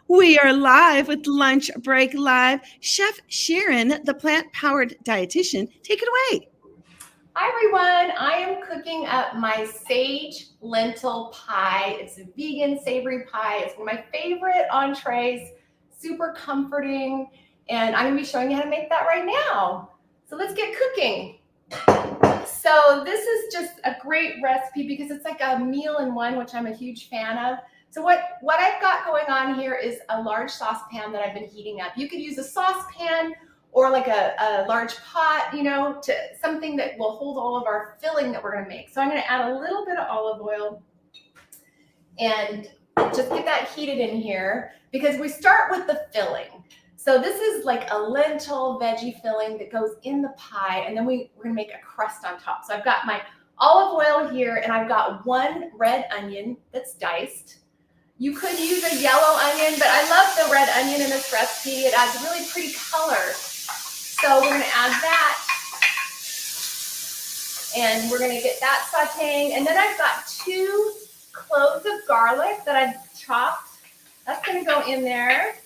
We are live with Lunch Break Live. Chef Sharon, the plant-powered dietitian, take it away. Hi everyone, I am cooking up my sage lentil pie. It's a vegan savory pie. It's one of my favorite entrees, super comforting, and I'm gonna be showing you how to make that right now. So let's get cooking. So this is just a great recipe because it's like a meal in one, which I'm a huge fan of. So what I've got going on here is a large saucepan that I've been heating up. You could use a saucepan or like a large pot, to something that will hold all of our filling that we're gonna make. So I'm gonna add a little bit of olive oil and just get that heated in here because we start with the filling. So this is like a lentil veggie filling that goes in the pie, and then we're gonna make a crust on top. So I've got my olive oil here, and I've got one red onion that's diced. You could use a yellow onion, but I love the red onion in this recipe. It adds a really pretty color. So we're gonna add that, and we're gonna get that sauteing. And then I've got 2 cloves of garlic that I've chopped. That's gonna go in there.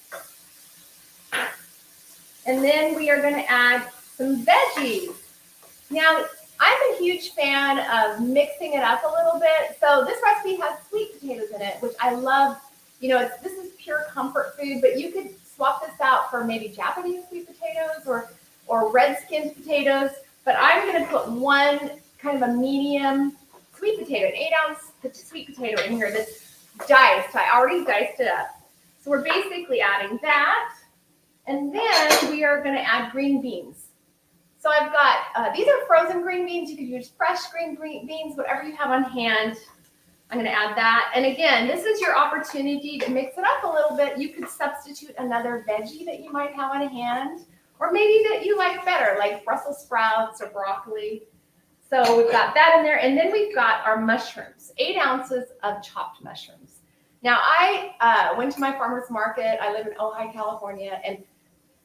And then we are gonna add some veggies. Now, I'm a huge fan of mixing it up a little bit. So this recipe has sweet potatoes in it, which I love. This is pure comfort food, but you could swap this out for maybe Japanese sweet potatoes or red-skinned potatoes. But I'm gonna put one kind of a medium sweet potato, an 8-ounce sweet potato in here that's diced. I already diced it up. So we're basically adding that. And then we are gonna add green beans. So I've got, these are frozen green beans. You could use fresh green beans, whatever you have on hand. I'm gonna add that. And again, this is your opportunity to mix it up a little bit. You could substitute another veggie that you might have on hand, or maybe that you like better, like Brussels sprouts or broccoli. So we've got that in there. And then we've got our mushrooms, 8 ounces of chopped mushrooms. Now I went to my farmer's market. I live in Ojai, California, and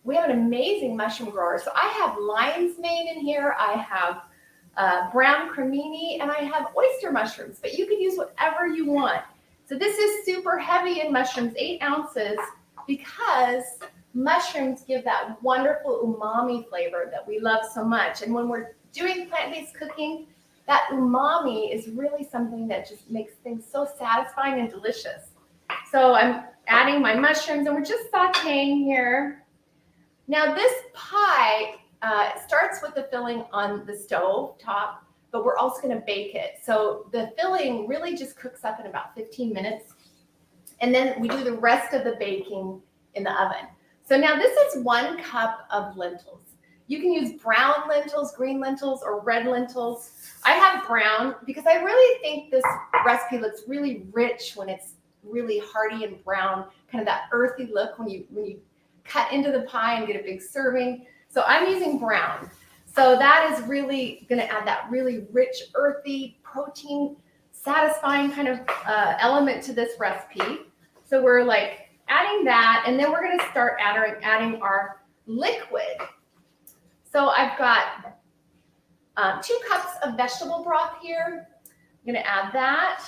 we have an amazing mushroom grower. So I have lion's mane in here. I have brown cremini, and I have oyster mushrooms, but you can use whatever you want. So this is super heavy in mushrooms, 8 ounces, because mushrooms give that wonderful umami flavor that we love so much. And when we're doing plant-based cooking, that umami is really something that just makes things so satisfying and delicious. So I'm adding my mushrooms, and we're just sauteing here. Now this pie starts with the filling on the stove top, but we're also gonna bake it. So the filling really just cooks up in about 15 minutes. And then we do the rest of the baking in the oven. So now this is 1 cup of lentils. You can use brown lentils, green lentils, or red lentils. I have brown because I really think this recipe looks really rich when it's really hearty and brown, kind of that earthy look when you cut into the pie and get a big serving. So I'm using brown. So that is really gonna add that really rich, earthy, protein, satisfying kind of element to this recipe. So we're like adding that, and then we're gonna start adding our liquid. So I've got 2 cups of vegetable broth here. I'm gonna add that.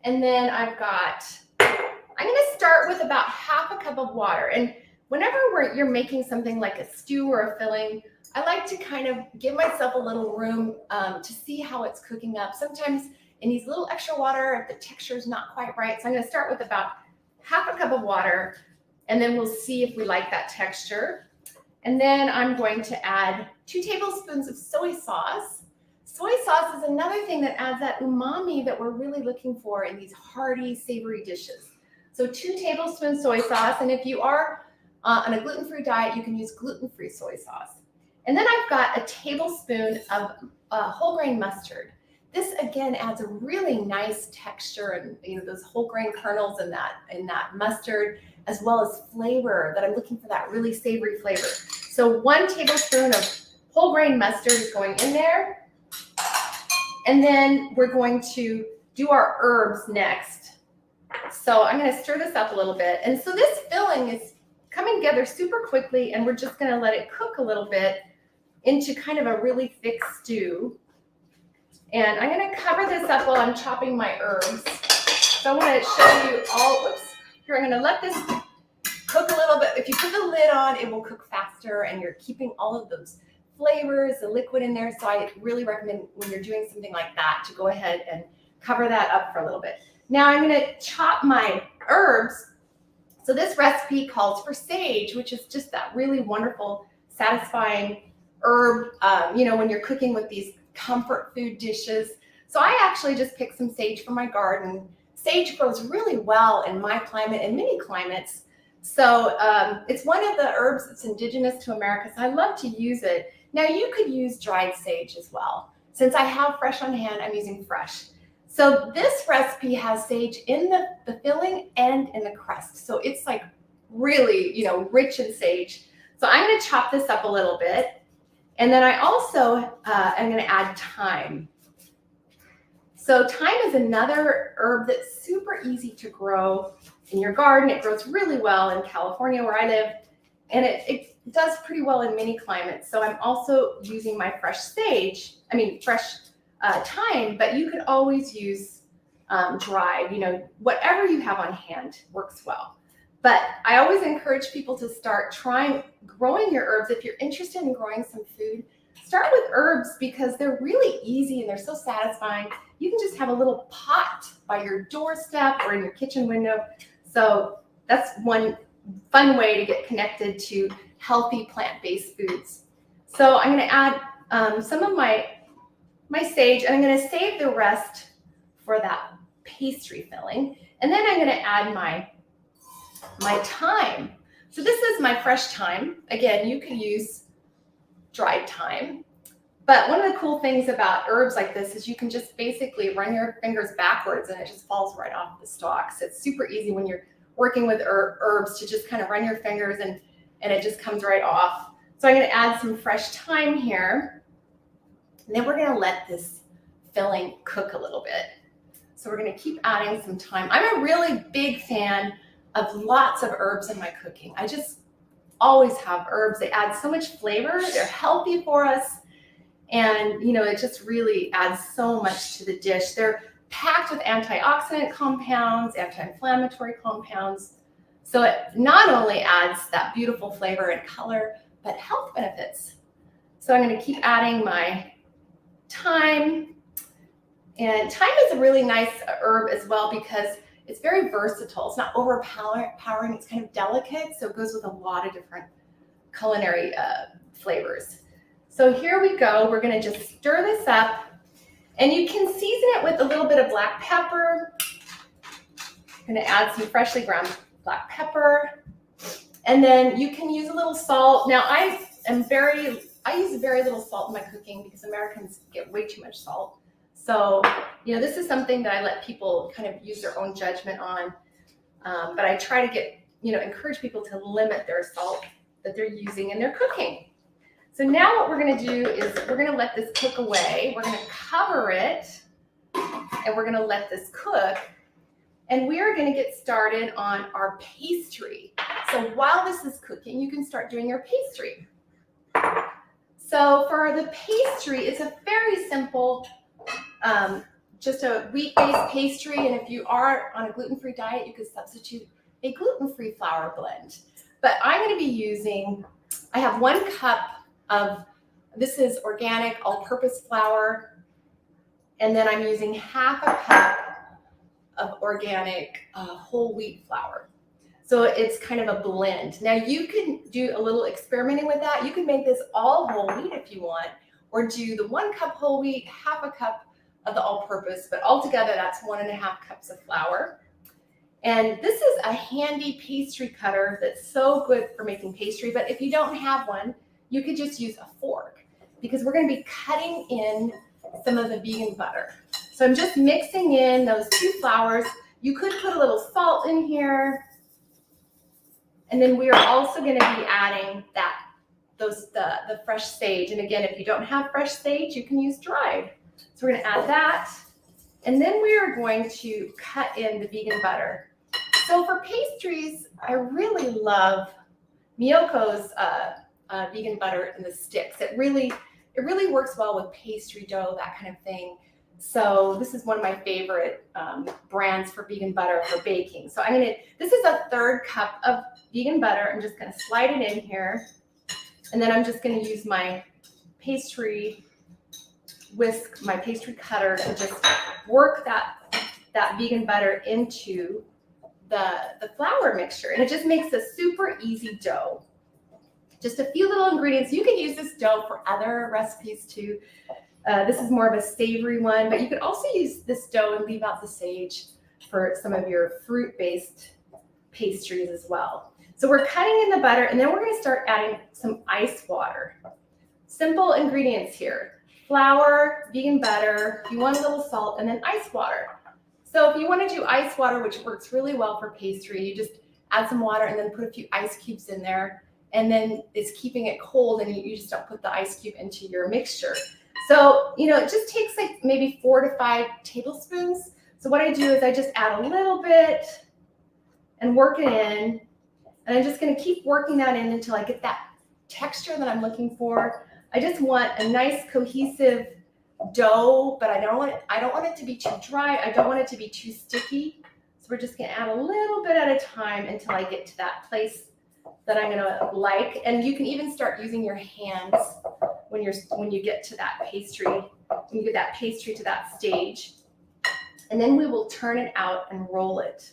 And then I'm gonna start with about half a cup of water. And whenever you're making something like a stew or a filling, I like to kind of give myself a little room to see how it's cooking up. Sometimes it needs a little extra water if the texture is not quite right. So I'm gonna start with about half a cup of water, and then we'll see if we like that texture. And then I'm going to add 2 tablespoons of soy sauce. Soy sauce is another thing that adds that umami that we're really looking for in these hearty, savory dishes. So 2 tablespoons soy sauce, and if you are on a gluten-free diet, you can use gluten-free soy sauce. And then I've got a tablespoon of whole grain mustard. This again adds a really nice texture, and those whole grain kernels in that mustard, as well as flavor that I'm looking for, that really savory flavor. So 1 tablespoon of whole grain mustard is going in there. And then we're going to do our herbs next. So I'm going to stir this up a little bit. And so this filling is coming together super quickly, and we're just going to let it cook a little bit into kind of a really thick stew. And I'm going to cover this up while I'm chopping my herbs. So I want to show you all, whoops, here, I'm going to let this cook a little bit. If you put the lid on, it will cook faster and you're keeping all of those flavors, the liquid in there. So I really recommend when you're doing something like that to go ahead and cover that up for a little bit. Now I'm going to chop my herbs. So this recipe calls for sage, which is just that really wonderful, satisfying herb, when you're cooking with these comfort food dishes. So I actually just picked some sage from my garden. Sage grows really well in my climate and many climates. So it's one of the herbs that's indigenous to America, so I love to use it. Now you could use dried sage as well. Since I have fresh on hand, I'm using fresh. So this recipe has sage in the filling and in the crust. So it's like really, rich in sage. So I'm going to chop this up a little bit. And then I also am going to add thyme. So thyme is another herb that's super easy to grow in your garden. It grows really well in California where I live, and it does pretty well in many climates. So I'm also using my fresh thyme, but you could always use dried, whatever you have on hand works well. But I always encourage people to start trying growing your herbs. If you're interested in growing some food, start with herbs because they're really easy and they're so satisfying. You can just have a little pot by your doorstep or in your kitchen window. So that's one fun way to get connected to healthy plant-based foods. So I'm going to add some of my sage, and I'm going to save the rest for that pastry filling. And then I'm going to add my thyme. So this is my fresh thyme. Again, you could use dried thyme. But one of the cool things about herbs like this is you can just basically run your fingers backwards and it just falls right off the stalks. It's super easy when you're working with herbs to just kind of run your fingers and it just comes right off. So I'm going to add some fresh thyme here. And then we're going to let this filling cook a little bit. So we're going to keep adding some thyme. I'm a really big fan of lots of herbs in my cooking. I just always have herbs. They add so much flavor. They're healthy for us. And, it just really adds so much to the dish. They're packed with antioxidant compounds, anti-inflammatory compounds. So it not only adds that beautiful flavor and color, but health benefits. So I'm going to keep adding my thyme. And thyme is a really nice herb as well because it's very versatile. It's not overpowering. It's kind of delicate. So it goes with a lot of different culinary flavors. So here we go. We're going to just stir this up. And you can season it with a little bit of black pepper. I'm going to add some freshly ground black pepper. And then you can use a little salt. Now I use very little salt in my cooking because Americans get way too much salt. So, this is something that I let people kind of use their own judgment on. But I try to encourage people to limit their salt that they're using in their cooking. So now what we're going to do is we're going to let this cook away. We're going to cover it and we're going to let this cook. And we are going to get started on our pastry. So while this is cooking, you can start doing your pastry. So for the pastry, it's a very simple, just a wheat-based pastry. And if you are on a gluten-free diet, you could substitute a gluten-free flour blend. But I'm going to be using, I have 1 cup of, this is organic all-purpose flour, and then I'm using half a cup of organic whole wheat flour. So it's kind of a blend. Now you can do a little experimenting with that. You can make this all whole wheat if you want, or do the 1 cup whole wheat, half a cup of the all-purpose, but altogether that's 1.5 cups of flour. And this is a handy pastry cutter that's so good for making pastry, but if you don't have one, you could just use a fork because we're going to be cutting in some of the vegan butter. So I'm just mixing in those 2 flours. You could put a little salt in here. And then we are also going to be adding the fresh sage. And again, if you don't have fresh sage, you can use dried. So we're going to add that. And then we are going to cut in the vegan butter. So for pastries, I really love Miyoko's vegan butter in the sticks. It really works well with pastry dough, that kind of thing. So this is one of my favorite brands for vegan butter for baking. So this is a 1/3 cup of vegan butter. I'm just gonna slide it in here. And then I'm just gonna use my pastry whisk, my pastry cutter to just work that vegan butter into the flour mixture. And it just makes a super easy dough. Just a few little ingredients. You can use this dough for other recipes too. This is more of a savory one, but you could also use this dough and leave out the sage for some of your fruit-based pastries as well. So we're cutting in the butter, and then we're going to start adding some ice water. Simple ingredients here: flour, vegan butter, you want a little salt, and then ice water. So if you want to do ice water, which works really well for pastry, you just add some water and then put a few ice cubes in there, and then it's keeping it cold, and you just don't put the ice cube into your mixture. So, it just takes like maybe 4 to 5 tablespoons. So what I do is I just add a little bit and work it in. And I'm just going to keep working that in until I get that texture that I'm looking for. I just want a nice cohesive dough, but I don't want it to be too dry. I don't want it to be too sticky. So we're just going to add a little bit at a time until I get to that place that I'm going to like. And you can even start using your hands when you get to that pastry, when you get that pastry to that stage. And then we will turn it out and roll it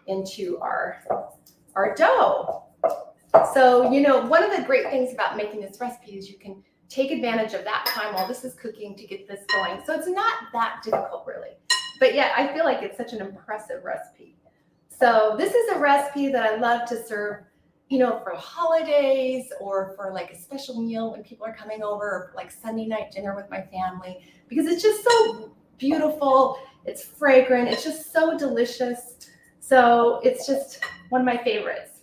into our dough. So, one of the great things about making this recipe is you can take advantage of that time while this is cooking to get this going. So it's not that difficult really, but yet I feel like it's such an impressive recipe. So this is a recipe that I love to serve, for holidays or for like a special meal when people are coming over, or like Sunday night dinner with my family, because it's just so beautiful. It's fragrant. It's just so delicious. So it's just one of my favorites.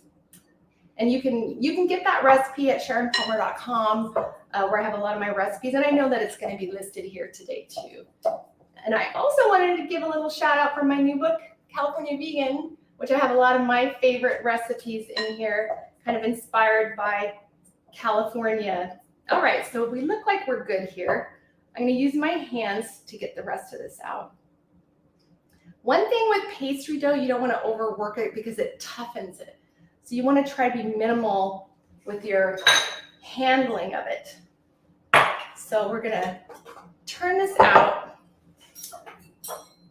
And you can get that recipe at sharonpalmer.com, where I have a lot of my recipes. And I know that it's going to be listed here today too. And I also wanted to give a little shout out for my new book, California Vegan, which I have a lot of my favorite recipes in here, kind of inspired by California. All right, so we look like we're good here. I'm going to use my hands to get the rest of this out. One thing with pastry dough, you don't want to overwork it because it toughens it. So you want to try to be minimal with your handling of it. So we're going to turn this out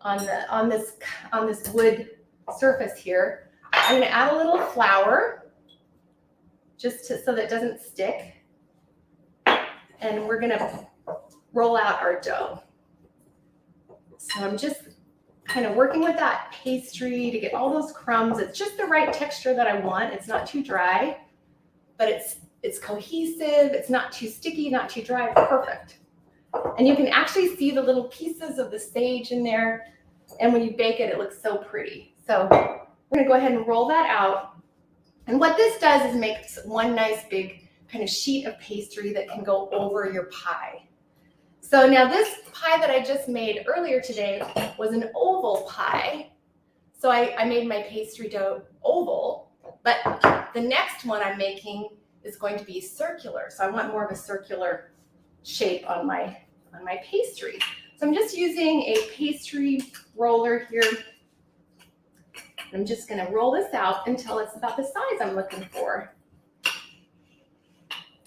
on this wood surface here. I'm going to add a little flour just so that it doesn't stick. And we're going to roll out our dough. So I'm just kind of working with that pastry to get all those crumbs. It's just the right texture that I want. It's not too dry, but it's cohesive. It's not too sticky, not too dry. It's perfect. And you can actually see the little pieces of the sage in there. And when you bake it, it looks so pretty. So we're going to go ahead and roll that out. And what this does is make one nice big kind of sheet of pastry that can go over your pie. So now this pie that I just made earlier today was an oval pie. So I made my pastry dough oval, but the next one I'm making is going to be circular. So I want more of a circular shape on my pastry. So I'm just using a pastry roller here. I'm just going to roll this out until it's about the size I'm looking for.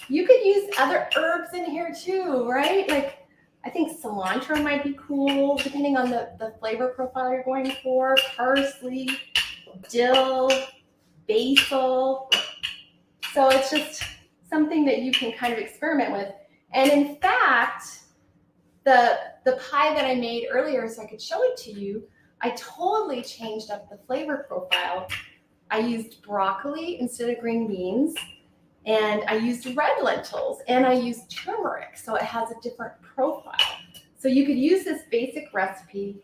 You could use other herbs in here too, right? Like I think cilantro might be cool, depending on the flavor profile you're going for. Parsley, dill, basil. So it's just something that you can kind of experiment with. And in fact, the pie that I made earlier, so I could show it to you, I totally changed up the flavor profile. I used broccoli instead of green beans, and I used red lentils, and I used turmeric, so it has a different profile. So you could use this basic recipe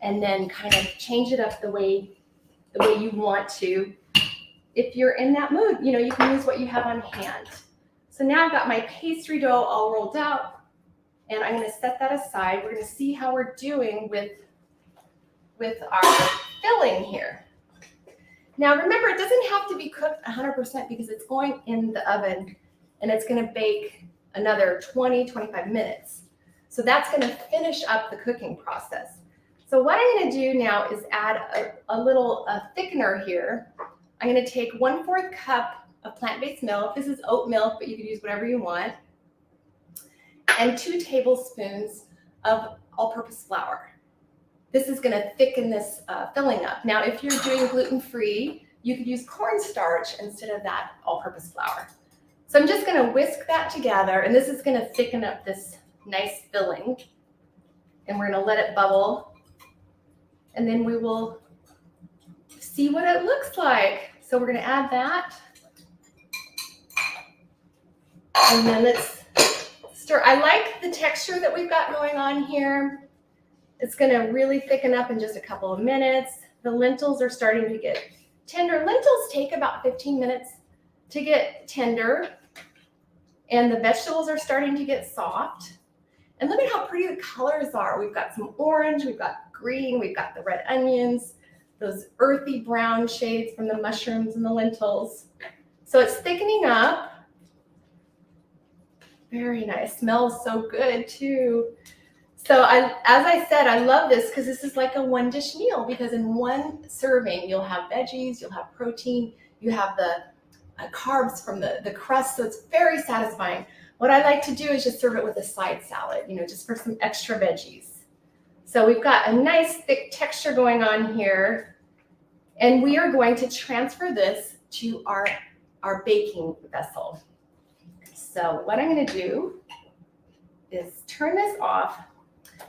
and then kind of change it up the way you want to. If you're in that mood, you can use what you have on hand. So now I've got my pastry dough all rolled out, and I'm going to set that aside. We're going to see how we're doing with our filling here. Now remember, it doesn't have to be cooked 100% because it's going in the oven and it's going to bake another 20-25 minutes. So that's going to finish up the cooking process. So what I'm going to do now is add a little thickener here. I'm going to take 1/4 cup of plant-based milk. This is oat milk, but you can use whatever you want. And 2 tablespoons of all-purpose flour. This is going to thicken this filling up. Now, if you're doing gluten-free, you could use cornstarch instead of that all-purpose flour. So I'm just going to whisk that together, and this is going to thicken up this nice filling. And we're going to let it bubble, and then we will see what it looks like. So we're going to add that, and then let's stir. I like the texture that we've got going on here. It's going to really thicken up in just a couple of minutes. The lentils are starting to get tender. Lentils take about 15 minutes to get tender, and the vegetables are starting to get soft. And look at how pretty the colors are. We've got some orange, we've got green, we've got the red onions, those earthy brown shades from the mushrooms and the lentils. So it's thickening up. Very nice. Smells so good too. So as I said, I love this because this is like a one-dish meal, because in one serving you'll have veggies, you'll have protein, you have the carbs from the crust, so it's very satisfying. What I like to do is just serve it with a side salad, just for some extra veggies. So we've got a nice thick texture going on here, and we are going to transfer this to our baking vessel. So what I'm going to do is turn this off,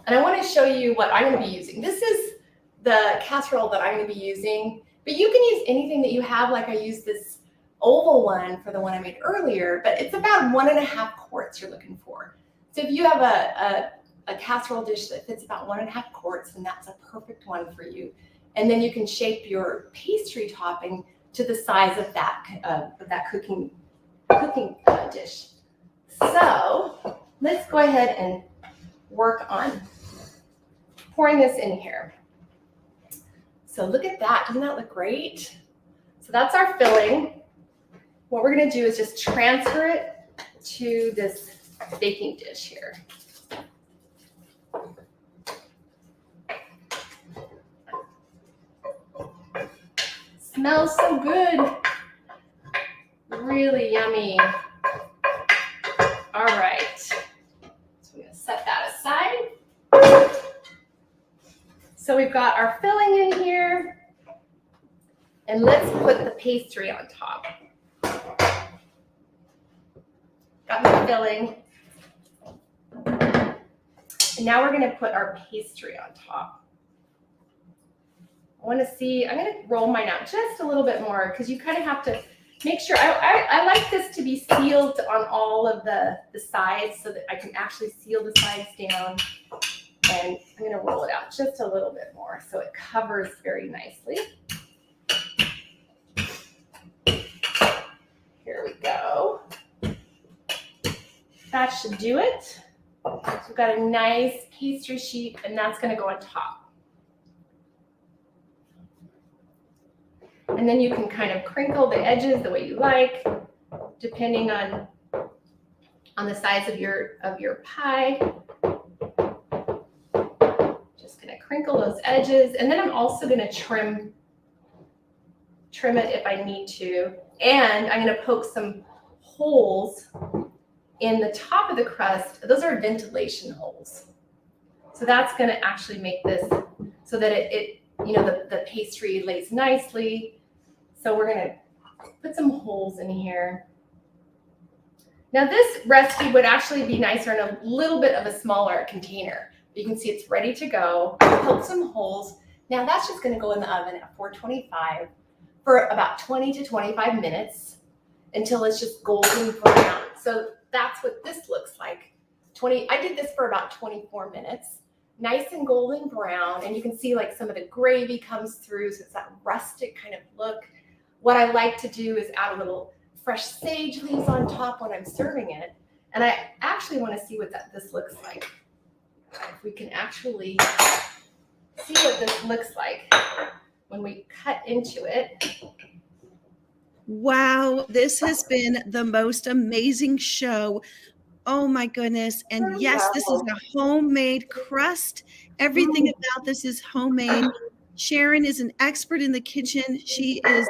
and I want to show you what I'm going to be using. This is the casserole that I'm going to be using, but you can use anything that you have. Like I used this oval one for the one I made earlier, but it's about 1.5 quarts you're looking for. So if you have a casserole dish that fits about 1.5 quarts, then that's a perfect one for you. And then you can shape your pastry topping to the size of that cooking dish. So let's go ahead and work on pouring this in here. So look at that. Doesn't that look great? So that's our filling. What we're going to do is just transfer it to this baking dish here. Smells so good. Really yummy. All right. So I'm going to set that aside. So we've got our filling in here. And let's put the pastry on top. Got my filling. And now we're going to put our pastry on top. I want to see, I'm going to roll mine out just a little bit more, because you kind of have to make sure. I like this to be sealed on all of the sides, so that I can actually seal the sides down. And I'm going to roll it out just a little bit more so it covers very nicely. Here we go. That should do it. So we've got a nice pastry sheet, and that's going to go on top. And then you can kind of crinkle the edges the way you like, depending on the size of your pie. Just going to crinkle those edges, and then I'm also going to trim it if I need to. And I'm going to poke some holes in the top of the crust. Those are ventilation holes. So that's going to actually make this so that the pastry lays nicely. So we're going to put some holes in here. Now this recipe would actually be nicer in a little bit of a smaller container. You can see it's ready to go. Poke some holes. Now that's just going to go in the oven at 425 for about 20 to 25 minutes until it's just golden brown. So that's what this looks like. I did this for about 24 minutes. Nice and golden brown, and you can see like some of the gravy comes through, so it's that rustic kind of look. What I like to do is add a little fresh sage leaves on top when I'm serving it, and I actually want to see what this looks like. If we can actually see what this looks like when we cut into it. Wow, this has been the most amazing show. Oh my goodness. And yes, this is a homemade crust. Everything about this is homemade. Sharon is an expert in the kitchen. She is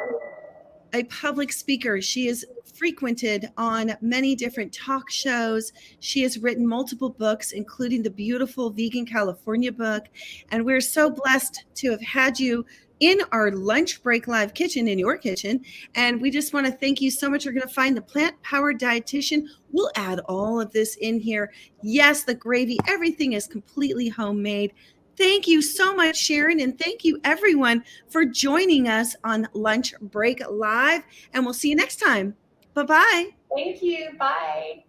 a public speaker. She is frequented on many different talk shows. She has written multiple books, including the beautiful Vegan California book. And we're so blessed to have had you in our lunch break live kitchen, in your kitchen. And we just want to thank you so much. You're going to find the Plant-Powered Dietitian. We'll add all of this in here. Yes, the gravy, everything is completely homemade. Thank you so much, Sharon, and thank you, everyone, for joining us on Lunch Break Live, and we'll see you next time. Bye-bye. Thank you. Bye.